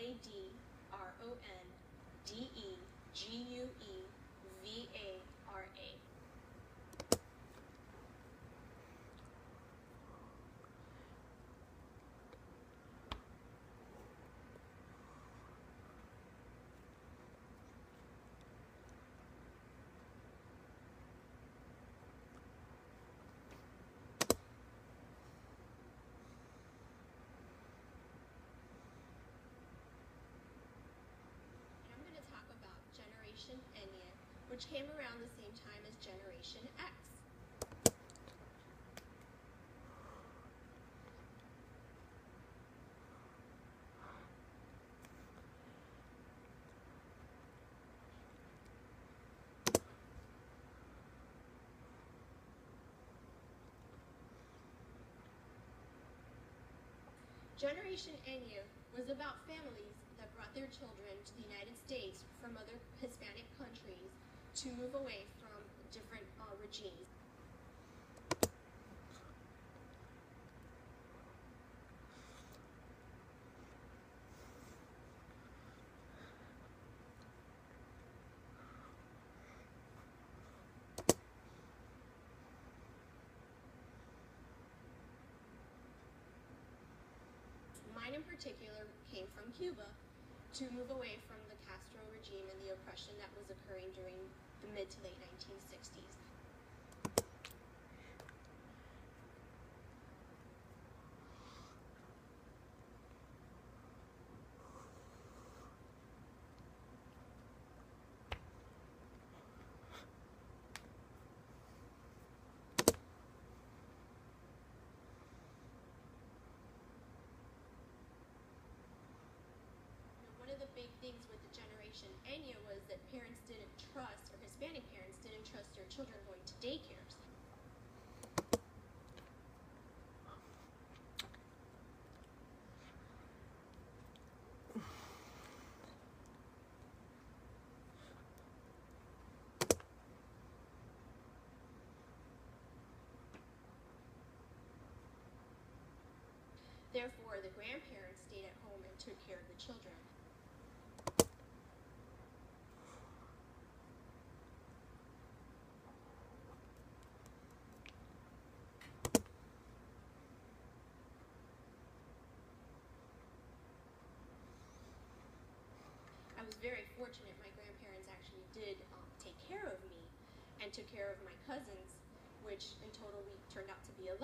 Radrondeguevara. I'm going to talk about Generation Enya, which came around the same time as Generation X. Generation Enya was about families that brought their children to the United States from other Hispanic countries to move away from different regimes. Mine in particular came from Cuba to move away from the Castro regime and the oppression that was occurring during the mid to late 1960s. One of the big things with the Generation Enya was that parents didn't trust, or Hispanic parents didn't trust their children going to daycares. Therefore, the grandparents stayed at home and took care of the children. I was very fortunate. My grandparents actually did take care of me and took care of my cousins, which in total we turned out to be 11.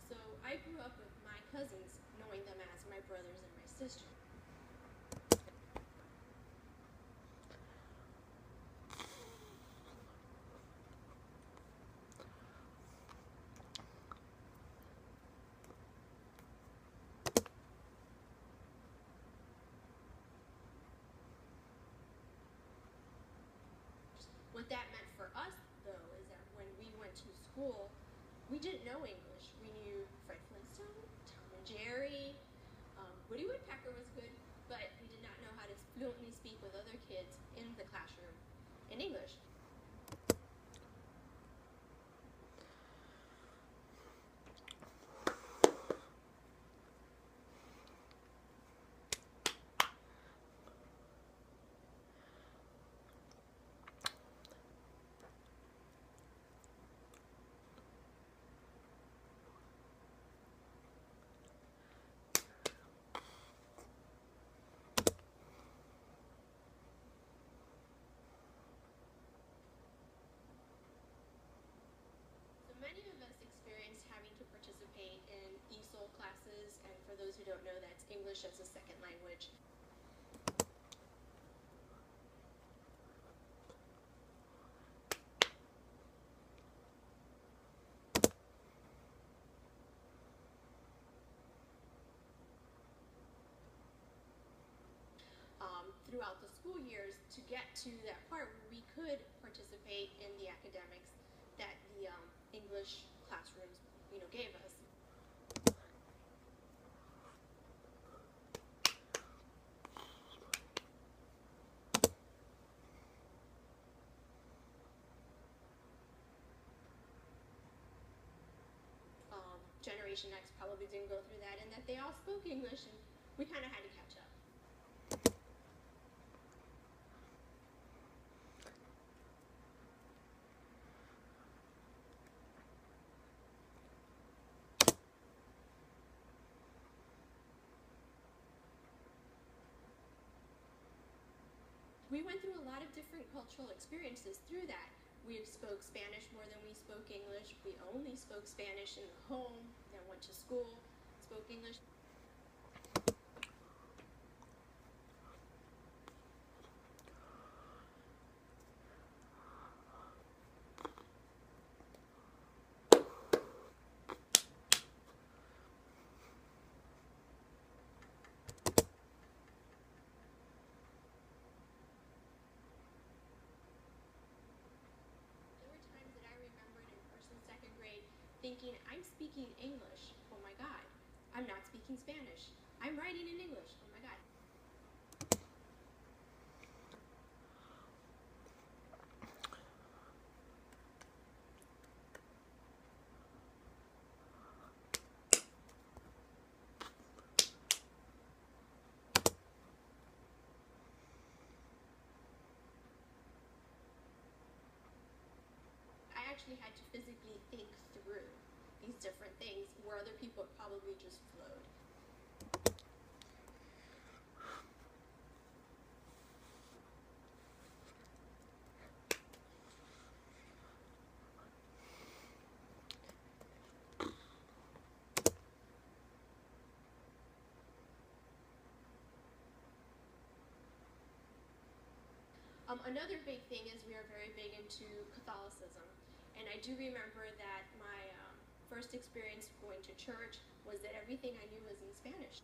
So I grew up with my cousins, knowing them as my brothers and my sister. What that meant for us, though, is that when we went to school, we didn't know English. We knew Fred Flintstone, Tom and Jerry, Woody Woodpecker was good, but we did not know how to fluently speak with other kids in the classroom in English. Many of us experienced having to participate in ESOL classes, and for those who don't know, that's English as a Second Language. Throughout the school years to get to that part where we could participate in the academics that the English classroom gave us. Generation X probably didn't go through that, and that they all spoke English, and we kind of had to catch up. We went through a lot of different cultural experiences through that. We spoke Spanish more than we spoke English. We only spoke Spanish in the home, then went to school, spoke English. Thinking, I'm speaking English, oh my God. I'm not speaking Spanish. I'm writing in English, oh my God. I actually had to physically think through these different things where other people probably just flowed. Another big thing is we are very big into Catholicism. And I do remember that my first experience going to church was that everything I knew was in Spanish.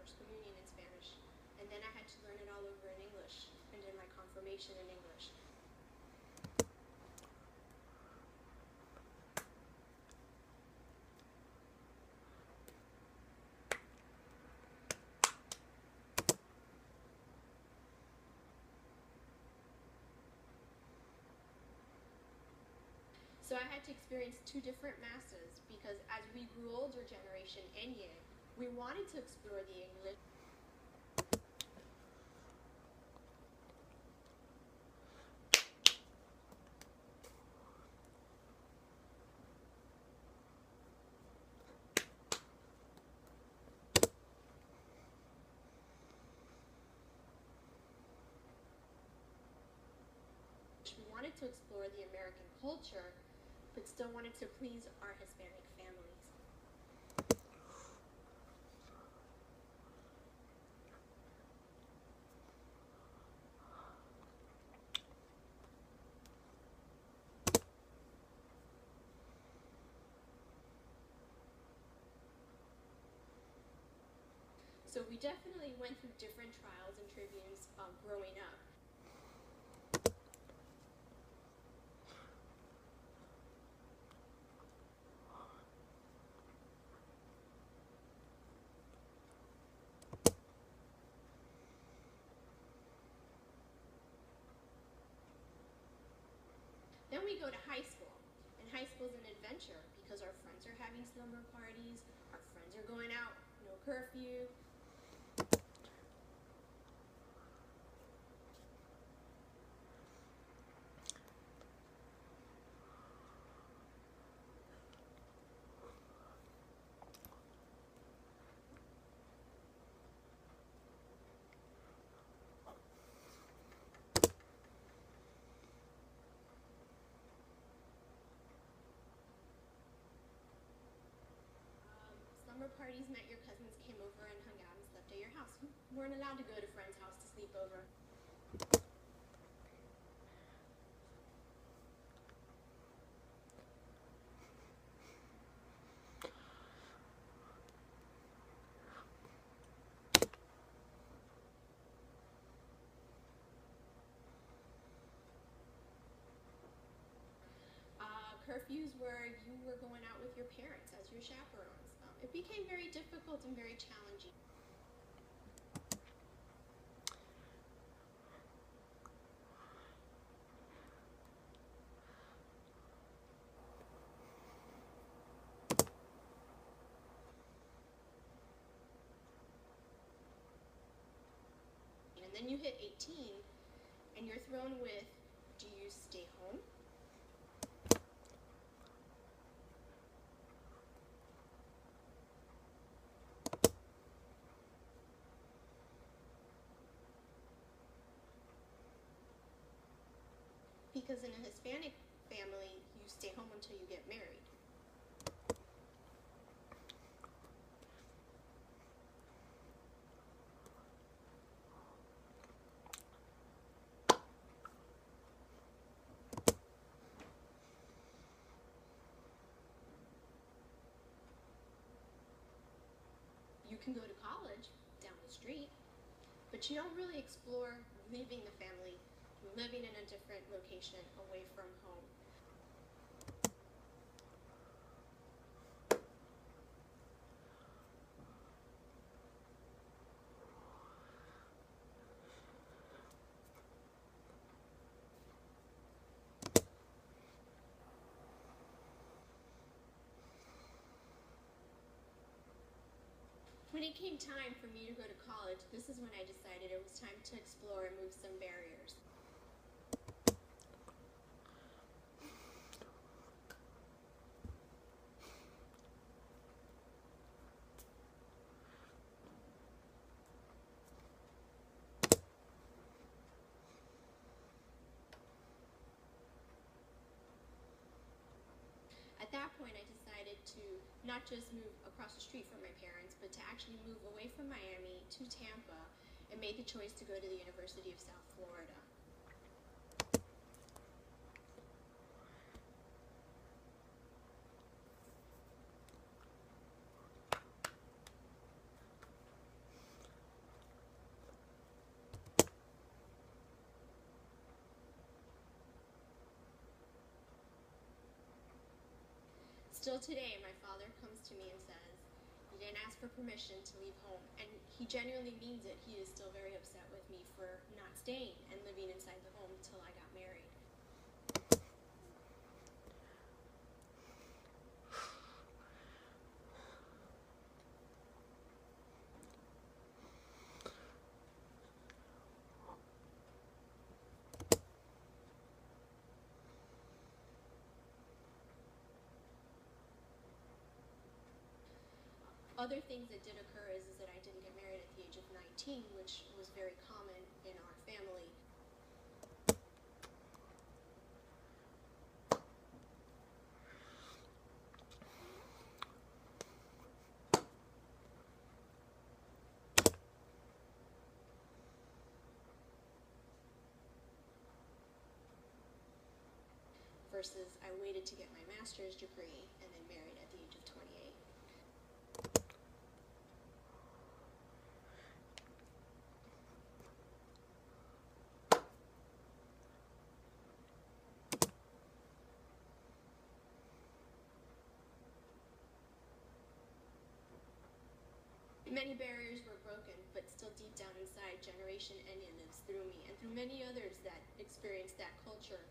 Communion in Spanish, and then I had to learn it all over in English, and did my confirmation in English. So I had to experience two different masses, because as we grew older, Generation Enye, we wanted to explore the English. We wanted to explore the American culture, but still wanted to please our Hispanic families. So we definitely went through different trials and tributes growing up. Then we go to high school, and high school is an adventure because our friends are having slumber parties, our friends are going out, no curfew. Summer summer parties meant your cousins came over and hung out and slept at your house. You weren't allowed to go to friends' house to sleep over. Curfews where you were going out with your parents as your chaperones. It became very difficult and very challenging. And then you hit 18 and you're thrown with, do you stay home? Because in a Hispanic family, you stay home until you get married. You can go to college down the street, but you don't really explore leaving the family, living in a different location away from home. When it came time for me to go to college, this is when I decided it was time to explore and move some barriers. At that point, I decided to not just move across the street from my parents, but to actually move away from Miami to Tampa, and made the choice to go to the University of South Florida. Still today, my father comes to me and says, "You didn't ask for permission to leave home." And he genuinely means it. He is still very upset with me for not staying and living inside the home until I got married. Other things that did occur is that I didn't get married at the age of 19, which was very common in our family. Versus I waited to get my master's degree and then married at the age of 28. Many barriers were broken, but still deep down inside, Generation N lives through me and through many others that experienced that culture.